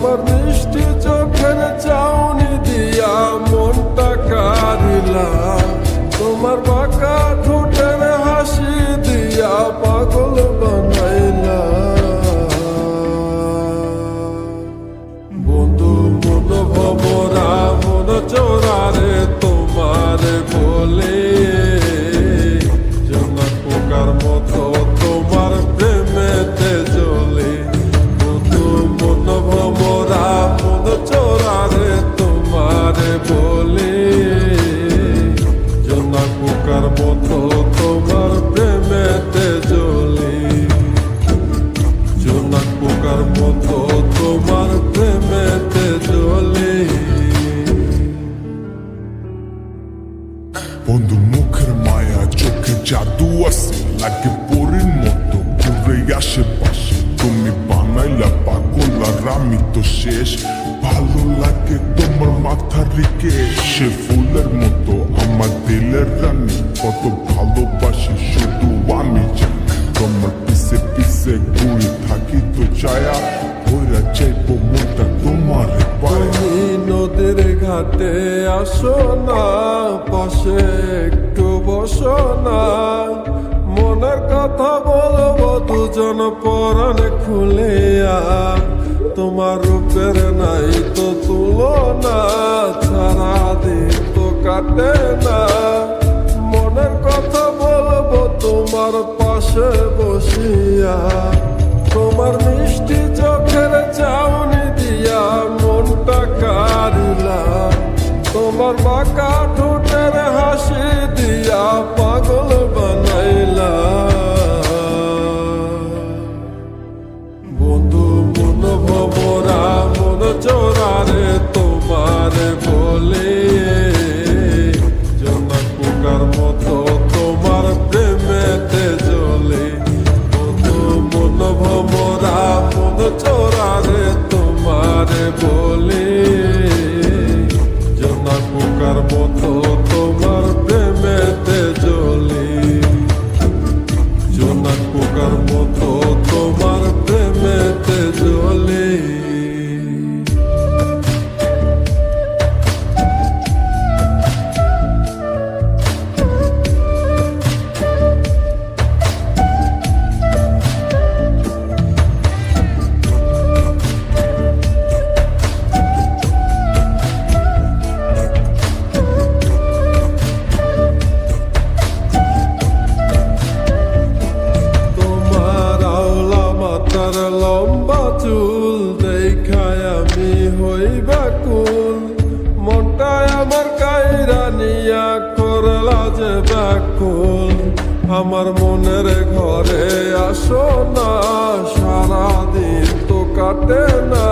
তোমার মিষ্টি চোখের চাউনি দিয়া মনটা কারিলা, তোমার বাঁকা ঠোঁটের হাসি দিয়া পাগল বানাইলা। বন্ধু মন ভমরা মন চোরারে তোমারে বলে, জোনাক পোকার মতো তোমার প্রেমেতে জ্বলে। বন্ধু মন ভমরা মন চোরারে তোমারে বলে, জোনাক পোকার মতো তোমার প্রেমেতে জ্বলে। জোনাক পোকার মতো তোমার প্রেমেতে জ্বলে। বন্ধু মুখের মায়া চোখে জাদু আছে, লাগে পরীর মতো ঘুরে আশেপাশে। তুমি বানাইলা পাগল আর আমি তো শেষ। ভালো লাগে তোমার মাথার রেখে, সে ফুলের মতো আমার দিলের রানী। কত ভালোবাসি শুধু আমি জানি, তোমার পিছে পিছে ঘুরে থাকি তো ছায়া ভৈরা চাইবো মনটা তোমার পায়ে। তুমি নদীর ঘাটে আসো না, পাশে একটু বসো না। মনের কথা বলবো দুজন পরাণ খুলিয়া, তোমার রূপের নাই তো তুলনা, সারা দিন তো কাটে না। মনের কথা বলবো তোমার পাশে বসিয়া, তোমার মিষ্টি চোখের চাউনি দিয়া মনটা কারিলা, তোমার বাঁকা ঠোঁটের হাসি দিয়া পাগল বানাইলা। বন্ধু মন ভমরা মন চোরারে তোমারে বলে, জোনাক পোকার মতো তোমার প্রেমেতে জ্বলে। বন্ধু মন ভমরা মন চোরারে তোমারে বলে, জোনাক পোকার মতো তোমার প্রেমেতে জ্বলে। জোনাক পোকার মতো তোমার প্রেমেতে জ্বলে। লম্বা চুল দেখায় আমি হই ব্যাকুল, মনটায় আমার কাইরা নিয়া করলা যে ব্যাকুল। আমার মনের ঘরে আসো না, সারাদিন তো কাটে না।